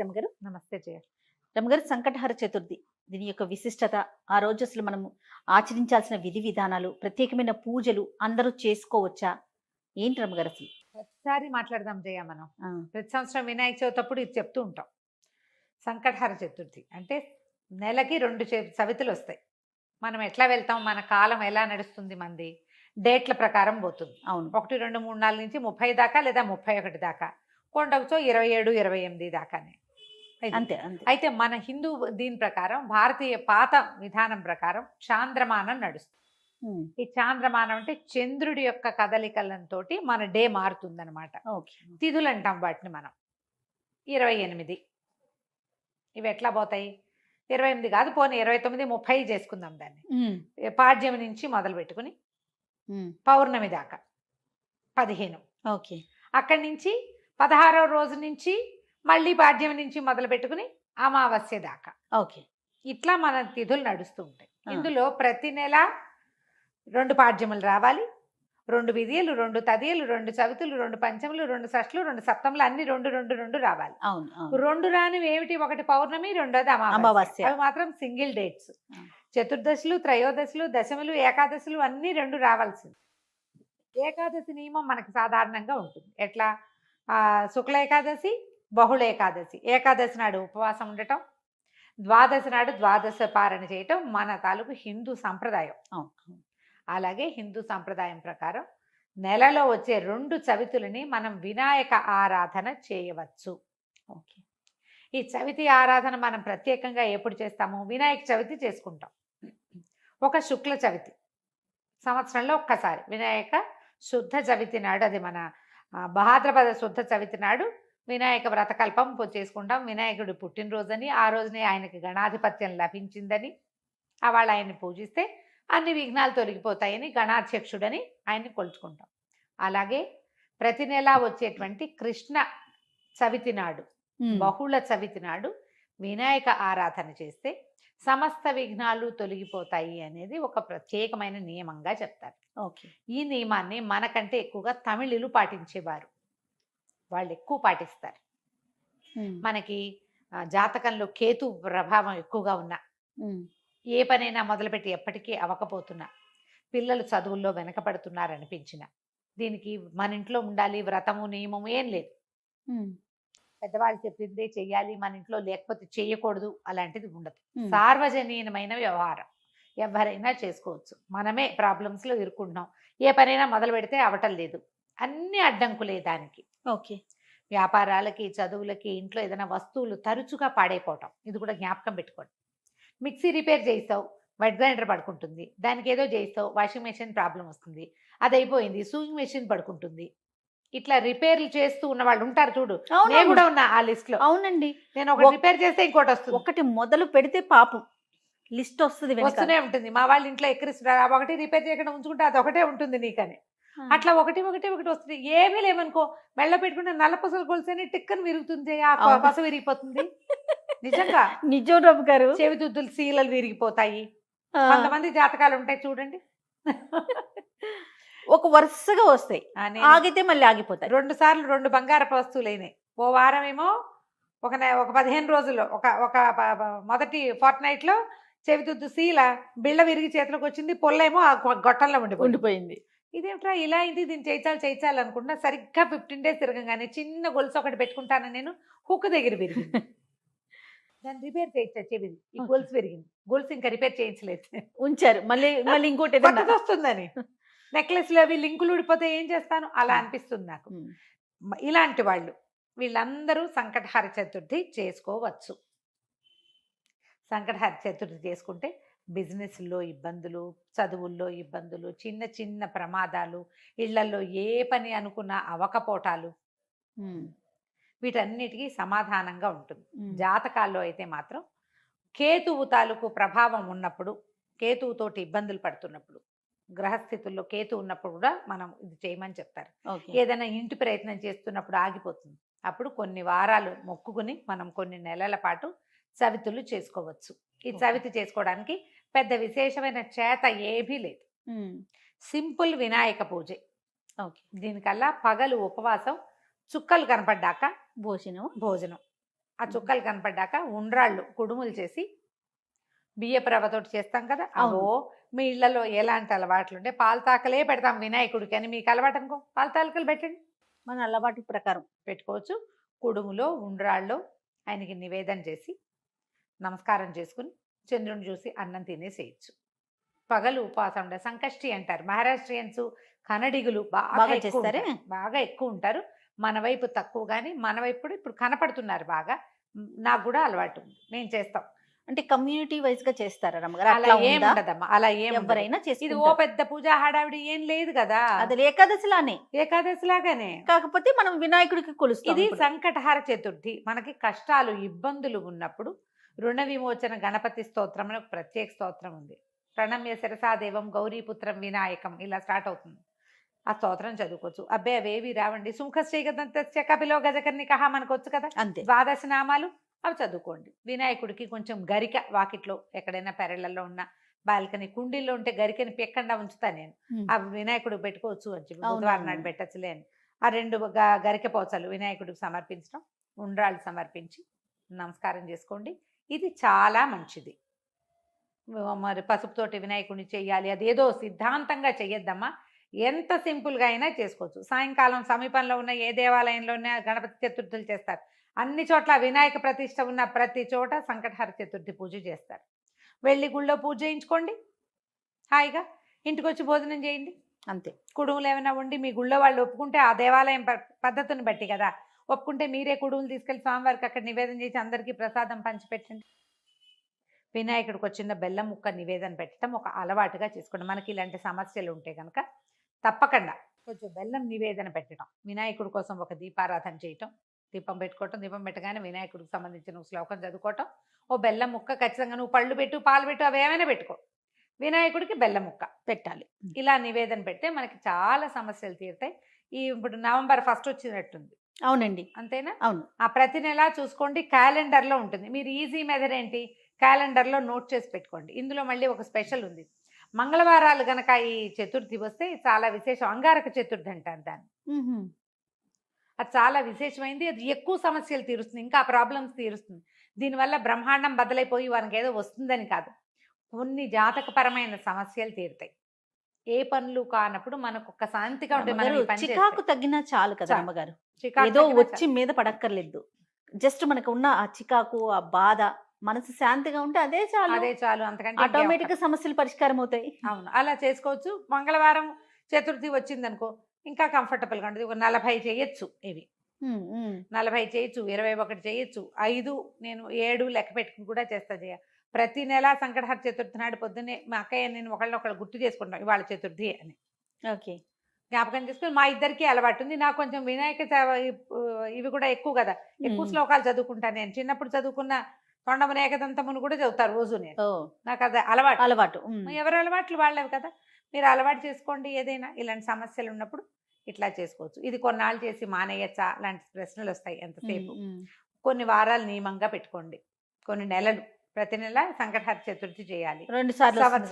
రమగారు. నమస్తే జయ. రమగారు, సంకటహర చతుర్థి దీని యొక్క విశిష్టత, ఆ రోజు అసలు మనము ఆచరించాల్సిన విధి విధానాలు, ప్రత్యేకమైన పూజలు అందరూ చేసుకోవచ్చా? ఏంటి రమగారు అసలు? ప్రతిసారి మాట్లాడదాం జయ. మనం ఆ, ప్రతి సంవత్సరం వినాయక చవితి అప్పుడు ఇది చెప్తూ ఉంటాం. సంకటహర చతుర్థి అంటే నెలకి 2 సవితులు వస్తాయి. మనం ఎట్లా వెళ్తాం, మన కాలం ఎలా నడుస్తుంది, మంది డేట్ల ప్రకారం పోతుంది. అవును. 1, 2, 3, 4 నుంచి 30 దాకా లేదా 31 దాకా, కొండకుతో 27, 28 దాకానే. అంతే అంతే. అయితే మన హిందూ దీని ప్రకారం, భారతీయ పాత విధానం ప్రకారం చాంద్రమానం నడుస్తుంది. ఈ చాంద్రమానం అంటే చంద్రుడి యొక్క కదలికలతో మన డే మారుతుందన్నమాట. ఓకే. తిథులు అంటాం వాటిని మనం. 28 ఇవి ఎట్లా పోతాయి? 28 కాదు, పోనీ 29, 30 చేసుకుందాం దాన్ని. పాడ్యమి నుంచి మొదలు పెట్టుకుని పౌర్ణమి దాకా 15. ఓకే. అక్కడి నుంచి 16వ రోజు నుంచి మళ్ళీ పాడ్యమి నుంచి మొదలు పెట్టుకుని అమావాస్య దాకా. ఓకే. ఇట్లా మన తిథులు నడుస్తూ ఉంటాయి. ఇందులో ప్రతి నెల 2 పాడ్యములు రావాలి, 2 విధియలు, 2 తదియలు, 2 చవితులు, 2 పంచములు, 2 షష్ఠులు, 2 సప్తములు, అన్ని 2 రావాలి. అవును. 2 రానివి ఏమిటి? ఒకటి పౌర్ణమి, రెండోది అమావాస్య. అవి మాత్రం సింగిల్ డేట్స్. చతుర్దశులు, త్రయోదశులు, దశములు, ఏకాదశులు అన్ని 2 రావాల్సింది. ఏకాదశి నియమం మనకి సాధారణంగా ఉంటుంది. ఎట్లా? శుక్ల ఏకాదశి, బహుళ ఏకాదశి. ఏకాదశి నాడు ఉపవాసం ఉండటం, ద్వాదశి నాడు ద్వాదశ పారణ చేయటం మన తాలూకు హిందూ సంప్రదాయం. అలాగే హిందూ సంప్రదాయం ప్రకారం నెలలో వచ్చే 2 చవితులని మనం వినాయక ఆరాధన చేయవచ్చు. ఓకే. ఈ చవితి ఆరాధన మనం ప్రత్యేకంగా ఎప్పుడు చేస్తాము? వినాయక చవితి చేసుకుంటాం. ఒక శుక్ల చవితి సంవత్సరంలో ఒక్కసారి, వినాయక శుద్ధ చవితి నాడు, అది మన భాద్రపద శుద్ధ చవితి నాడు వినాయక వ్రతకల్పం చేసుకుంటాం. వినాయకుడి పుట్టినరోజని, ఆ రోజునే ఆయనకి గణాధిపత్యం లభించిందని, వాళ్ళు ఆయన్ని పూజిస్తే అన్ని విఘ్నాలు తొలగిపోతాయని గణాధ్యక్షుడని ఆయన్ని కొలుచుకుంటాం. అలాగే ప్రతి నెలా వచ్చేటువంటి కృష్ణ చవితి నాడు, బహుళ చవితి నాడు వినాయక ఆరాధన చేస్తే సమస్త విఘ్నాలు తొలగిపోతాయి అనేది ఒక ప్రత్యేకమైన నియమంగా చెప్తారు. ఓకే. ఈ నియమాన్ని మనకంటే ఎక్కువగా తమిళులు పాటించేవారు. వాళ్ళు ఎక్కువ పాటిస్తారు. మనకి జాతకంలో కేతు ప్రభావం ఎక్కువగా ఉన్నా, ఏ పనైనా మొదలుపెట్టి ఎప్పటికీ అవ్వకపోతున్నా, పిల్లలు చదువుల్లో వెనకపడుతున్నారనిపించిన, దీనికి మన ఇంట్లో ఉండాలి వ్రతము నియమము ఏం లేదు. పెద్దవాళ్ళు చెప్పిందే చెయ్యాలి, మన ఇంట్లో లేకపోతే చేయకూడదు, అలాంటిది ఉండదు. సార్వజనీయమైన వ్యవహారం, ఎవరైనా చేసుకోవచ్చు. మనమే ప్రాబ్లమ్స్లో ఇరుక్కుంటున్నాం. ఏ పనైనా మొదలు పెడితే అవటం లేదు, అన్ని అడ్డంకులే దానికి. ఓకే. వ్యాపారాలకి, చదువులకి, ఇంట్లో ఏదైనా వస్తువులు తరచుగా పాడైపోవటం, ఇది కూడా జ్ఞాపకం పెట్టుకోండి. మిక్సీ రిపేర్ చేయిస్తావు, వెట్ గ్రైండర్ పడుకుంటుంది. దానికి ఏదో చేయిస్తావు, వాషింగ్ మెషిన్ ప్రాబ్లం వస్తుంది, అది అయిపోయింది, సూయింగ్ మెషిన్ పడుకుంటుంది. ఇట్లా రిపేర్లు చేస్తూ ఉన్న వాళ్ళు ఉంటారు చూడు. నేను కూడా ఉన్నా ఆ లిస్ట్ లో. అవునండి. నేను ఒకటి రిపేర్ చేస్తే ఇంకోటి వస్తుంది. ఒకటి మొదలు పెడితే పాపం లిస్ట్ వస్తూనే ఉంటుంది. మా వాళ్ళ ఇంట్లో ఎక్కిరిస్తున్నారు, ఒకటి రిపేర్ చేయకుండా ఉంచుకుంటే అది ఒకటే ఉంటుంది నీకని. అట్లా ఒకటి వస్తుంది. ఏమీ లేవనుకో, మెళ్ళ పెట్టుకుంటే నల్ల పసలు కొలిసేని టిక్కని విరుగుతుంది, ఆ పస విరిగిపోతుంది. నిజంగా నిజం రమ్మ గారు. చెవిదుద్దులు శీలలు విరిగిపోతాయి. కొంతమంది జాతకాలు ఉంటాయి చూడండి, ఒక వరుసగా వస్తాయి, ఆగితే మళ్ళీ ఆగిపోతాయి. 2 సార్లు 2 బంగారపు వస్తువులు అయినాయి. ఓ వారం ఏమో ఒక 15 రోజుల్లో ఒక మొదటి ఫోర్ట్ నైట్ లో చెవిదుద్దు శీల బిళ్ళ విరిగి చేతిలోకి వచ్చింది, పొల్లేమో ఆ గొట్టంలో ఉండిపోయింది. ఇదేమిట్రా ఇలా అయింది, దీన్ని చేయించాలి అనుకుంటున్నా. సరిగ్గా 15 days తిరగగానే చిన్న గొలుసు ఒకటి పెట్టుకుంటాను నేను, హుక్ దగ్గర విరిగింది. దాన్ని రిపేర్ చేయించా, చెవిది ఈ గొలుసు విరిగింది. గొలుసు ఇంకా రిపేర్ చేయించలేదు, ఉంచారు. మళ్ళీ ఇంకోటి వస్తుందని. నెక్లెస్లు అవి లింకులు ఊడిపోతే ఏం చేస్తాను, అలా అనిపిస్తుంది నాకు. ఇలాంటి వాళ్ళు వీళ్ళందరూ సంకటహర చతుర్థి చేసుకోవచ్చు. సంకటహర చతుర్థి చేసుకుంటే బిజినెస్లో ఇబ్బందులు, చదువుల్లో ఇబ్బందులు, చిన్న చిన్న ప్రమాదాలు, ఇళ్లలో ఏ పని అనుకున్నా అవకపోటాలు, వీటన్నిటికీ సమాధానంగా ఉంటుంది. జాతకాల్లో అయితే మాత్రం కేతువు తాలూకు ప్రభావం ఉన్నప్పుడు, కేతువుతోటి ఇబ్బందులు పడుతున్నప్పుడు, గ్రహస్థితుల్లో కేతు ఉన్నప్పుడు కూడా మనం ఇది చేయమని చెప్తారు. ఏదైనా ఇంటి ప్రయత్నం చేస్తున్నప్పుడు ఆగిపోతుంది, అప్పుడు కొన్ని వారాలు మొక్కుకుని మనం కొన్ని నెలల పాటు చవితులు చేసుకోవచ్చు. ఈ చవితి చేసుకోవడానికి పెద్ద విశేషమైన చేత ఏమీ లేదు, సింపుల్ వినాయక పూజే. దీనికల్లా పగలు ఉపవాసం, చుక్కలు కనపడ్డాక భోజనం. ఆ చుక్కలు కనపడ్డాక ఉండ్రాళ్ళు కుడుములు చేసి బియ్యపు రవ్వతోటి చేస్తాం కదా, అవో మీ ఇళ్లలో ఎలాంటి అలవాట్లు ఉంటే పాల తాకలే పెడతాం వినాయకుడికి అని మీకు అలవాటు అనుకో, పాల తాకలు పెట్టండి, మన అలవాటు ప్రకారం పెట్టుకోవచ్చు. కుడుములో ఉండ్రాళ్ళు ఆయనకి నివేదన చేసి నమస్కారం చేసుకుని చంద్రుని చూసి అన్నం తినేసేయచ్చు. పగలు ఉపవాసం ఉండే సంకష్టి అంటారు మహారాష్ట్రియన్స్, కన్నడిగులు బాగా బాగా ఎక్కువ చేస్తారే? ఉంటారు. బాగా ఎక్కువ ఉంటారు. మన వైపు తక్కువ, కానీ మన వైపు కూడా ఇప్పుడు కనపడుతున్నారు బాగా. నాకు కూడా అలవాటు ఉంది, నేను చేస్తాం. అంటే కమ్యూనిటీ వైజ్ గా చేస్తారా రమ్మగారు? అలా అట్లా ఏం ఉందా? ఉండదమ్మా, అలా ఏం ఉండదు. ఎవరైనా ఇది ఓ చేసుకుంటారు. పెద్ద పూజా హడావిడి ఏం లేదు కదా, అది ఏకాదశిలానే, ఏకాదశి లాగానే. కాకపోతే మనం వినాయకుడికి కొలుస్తాం ఇది ఇప్పుడు. సంకటహార చతుర్థి. మనకి కష్టాలు ఇబ్బందులు ఉన్నప్పుడు రుణ విమోచన గణపతి స్తోత్రం అని ఒక ప్రత్యేక స్తోత్రం ఉంది. ప్రణమ్య శిరసాదేవం గౌరీపుత్రం వినాయకం ఇలా స్టార్ట్ అవుతుంది. ఆ స్తోత్రం చదువుకోవచ్చు. అబ్బే అవేవి రావండి, సుముఖశ్రీగదంతస్య కపిలో గజకర్ణికః మనకు వచ్చు కదా, అంతే. ద్వాదశ నామాలు అవి చదువుకోండి. వినాయకుడికి కొంచెం గరిక వాకిట్లో ఎక్కడైనా పెరళ్ళల్లో ఉన్న బాల్కనీ కుండీల్లో ఉంటే గరికని పెక్కండా ఉంచుతా నేను. ఉమ్. అవి వినాయకుడికి పెట్టుకోవచ్చు అని చెప్పి, అవును, బుధవారం అవును. నాడు పెట్టచ్చులే అని ఆ 2 గరిక పోచలు వినాయకుడికి సమర్పించడం, ఉండ్రాళ్ళు సమర్పించి నమస్కారం చేసుకోండి. ఇది చాలా మంచిది. మరి పసుపుతోటి వినాయకుడిని చెయ్యాలి అదేదో సిద్ధాంతంగా చెయ్యొద్దమ్మా. ఎంత సింపుల్గా అయినా చేసుకోవచ్చు. సాయంకాలం సమీపంలో ఉన్న ఏ దేవాలయంలోనే గణపతి చతుర్థులు చేస్తారు. అన్ని చోట్ల వినాయక ప్రతిష్ఠ ఉన్న ప్రతి చోట సంకటహర చతుర్థి పూజ చేస్తారు. వెళ్ళి గుళ్ళో పూజ చేయించుకోండి, హాయిగా ఇంటికి వచ్చి భోజనం చేయండి. అంతే. కుడుములు ఏమైనా ఉండి మీ గుళ్ళో వాళ్ళు ఒప్పుకుంటే, ఆ దేవాలయం పద్ధతిని బట్టి కదా, ఒప్పుకుంటే మీరే కుడుములు తీసుకెళ్ళి స్వామివారికి అక్కడ నివేదన చేసి అందరికీ ప్రసాదం పంచిపెట్టండి. వినాయకుడికి వచ్చిన బెల్లం ముక్క నివేదన పెట్టడం ఒక అలవాటుగా చేసుకోండి. మనకి ఇలాంటి సమస్యలు ఉంటే కనుక తప్పకుండా కొంచెం బెల్లం నివేదన పెట్టడం, వినాయకుడి కోసం ఒక దీపారాధన చేయటం, దీపం పెట్టుకోవటం, దీపం పెట్టగానే వినాయకుడికి సంబంధించిన శ్లోకం చదువుకోవటం, ఓ బెల్లం ముక్క ఖచ్చితంగా, నువ్వు పళ్ళు పెట్టు పాలు పెట్టు అవి ఏమైనా పెట్టుకో, వినాయకుడికి బెల్లం ముక్క పెట్టాలి. ఇలా నివేదన పెడితే మనకి చాలా సమస్యలు తీరుతాయి. ఇప్పుడు నవంబర్ 1 వచ్చినట్టుంది, అవునండి, అంతేనా? అవును. ఆ ప్రతి నెల చూసుకోండి, క్యాలెండర్లో ఉంటుంది. మీరు ఈజీ మెథడ్ ఏంటి, క్యాలెండర్లో నోట్ చేసి పెట్టుకోండి. ఇందులో మళ్ళీ ఒక స్పెషల్ ఉంది. మంగళవారాలు గనక ఈ చతుర్థి వస్తే చాలా విశేషం. అంగారక చతుర్థి అంటారు దాన్ని. ఉహుం. అది చాలా విశేషమైంది. అది ఎక్కువ సమస్యలు తీరుస్తుంది, ఇంకా ప్రాబ్లమ్స్ తీరుస్తుంది. దీనివల్ల బ్రహ్మాండం బద్దలైపోయి వారికి ఏదో వస్తుందని కాదు, కొన్ని జాతకపరమైన సమస్యలు తీరుతాయి. ఏ పనులు కానప్పుడు మనకు ఒక శాంతిగా ఉంటే మనం రమ్మగారు, ఈ పని చికాకు చేస్తే తగ్గినా చాలు కదా చాలు. రమ్మగారు. చికాకు ఏదో తగ్గినా వచ్చి మీద పడక్కర్లేదు. జస్ట్ మనకు ఉన్న ఆ చికాకు, ఆ బాధ, మనసు శాంతిగా ఉంటే అదే చాలు. అదే చాలు, అంతకంటే ఇంకేం ఆటోమేటిక్ గా అక్కర్లేదు. సమస్యలు పరిష్కారం అవుతాయి. అవును, అలా చేసుకోవచ్చు. మంగళవారం చతుర్థి వచ్చిందనుకో ఇంకా కంఫర్టబుల్గా ఉంటుంది. ఒక 40 చేయొచ్చు, ఇవి ఉమ్, ఉమ్. 40 చేయొచ్చు, 21 చేయొచ్చు, 5 నేను 7 లెక్క పెట్టుకుని కూడా చేస్తా చేయ. ప్రతి నెల సంకటహర చతుర్థి నాడు పొద్దున్నే మా అక్కయ్య నేను ఒకళ్ళనొకళ్ళు గుర్తు చేసుకుంటాం ఇవాళ చతుర్థి అని ఓకే. జ్ఞాపకం చేసుకుని. మా ఇద్దరికి అలవాటు ఉంది. నాకు కొంచెం వినాయక ఇవి కూడా ఎక్కువ కదా, ఎక్కువ ఉమ్. శ్లోకాలు చదువుకుంటాను నేను. చిన్నప్పుడు చదువుకున్న తొండమున ఏకదంతమును కూడా చదువుతారు రోజు నేను. ఓ, నాకు అది అలవాటు. అలవాటు. ఉమ్. ఎవరి అలవాట్లు వాళ్ళవి కదా, మీరు అలవాటు చేసుకోండి. ఏదైనా ఇలాంటి సమస్యలు ఉన్నప్పుడు ఇట్లా చేసుకోవచ్చు. ఇది కొన్నాళ్ళు చేసి మానేయచ్చా లాంటి ప్రశ్నలు వస్తాయి ఎంతసేపు. ఉమ్, ఉమ్. కొన్ని వారాలు నియమంగా పెట్టుకోండి, కొన్ని నెలలు, ప్రతి నెల సంకటహర చతుర్థి చేయాలి. 2 సార్లు వస్తుంది.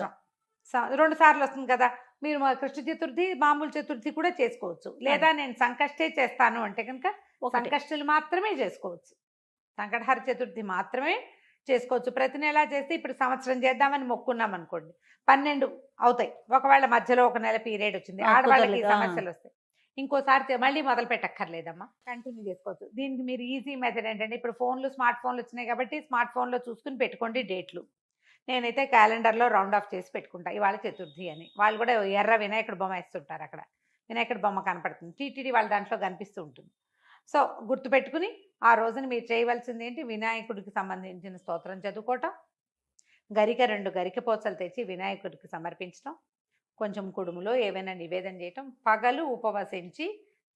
సంవత్సరం 2 సార్లు వస్తుంది కదా, మీరు మా కృష్ణ చతుర్థి మామూలు చతుర్థి కూడా చేసుకోవచ్చు. లేదా నేను సంకష్టే చేస్తాను అంటే కనుక ఒకటే. సంకష్టులు మాత్రమే చేసుకోవచ్చు, సంకటహర చతుర్థి మాత్రమే చేసుకోవచ్చు. ప్రతి నెల చేస్తే ఇప్పుడు సంవత్సరం చేద్దామని మొక్కున్నాం అనుకోండి, 12 అవుతాయి. ఒకవేళ మధ్యలో ఒక నెల పీరియడ్ వచ్చింది, ఆడవాళ్ళకి ఈ కుదరలేదు. సమస్యలు వస్తాయి, ఇంకోసారి మళ్ళీ మొదలు పెట్టక్కర్లేదమ్మా, కంటిన్యూ చేసుకోవచ్చు. దీనికి మీరు ఈజీ మెథడ్ ఏంటంటే, ఇప్పుడు స్మార్ట్ ఫోన్లు వచ్చినాయి కాబట్టి స్మార్ట్ ఫోన్లో చూసుకుని పెట్టుకోండి డేట్లు. నేనైతే క్యాలెండర్లో రౌండ్ ఆఫ్ చేసి పెట్టుకుంటా ఇవాళ చతుర్థి అని. వాళ్ళు కూడా ఎర్ర వినాయకుడు బొమ్మ వేస్తుంటారు, అక్కడ వినాయకుడి బొమ్మ కనపడుతుంది, టీటీడీ వాళ్ళ దాంట్లో కనిపిస్తూ ఉంటుంది. సో గుర్తుపెట్టుకుని ఆ రోజున మీరు చేయవలసింది ఏంటి, వినాయకుడికి సంబంధించిన స్తోత్రం చదువుకోవటం, 2 గరిక పోచలు తెచ్చి వినాయకుడికి సమర్పించడం, కొంచెం కుడుములో ఏవైనా నివేదన చేయటం, పగలు ఉపవసించి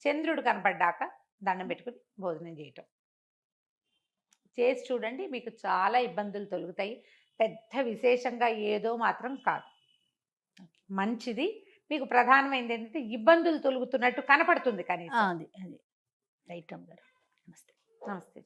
చంద్రుడు కనపడ్డాక దండం పెట్టుకుని భోజనం చేయటం చేసి చూడండి. మీకు చాలా ఇబ్బందులు తొలుగుతాయి. పెద్ద విశేషంగా ఏదో మాత్రం కాదు, మంచిది. మీకు ప్రధానమైనది ఏంటంటే ఇబ్బందులు తొలుగుతున్నట్టు కనపడుతుంది కనీసం. అది రైట్ రమ్మగారు. నమస్తే. నమస్తే.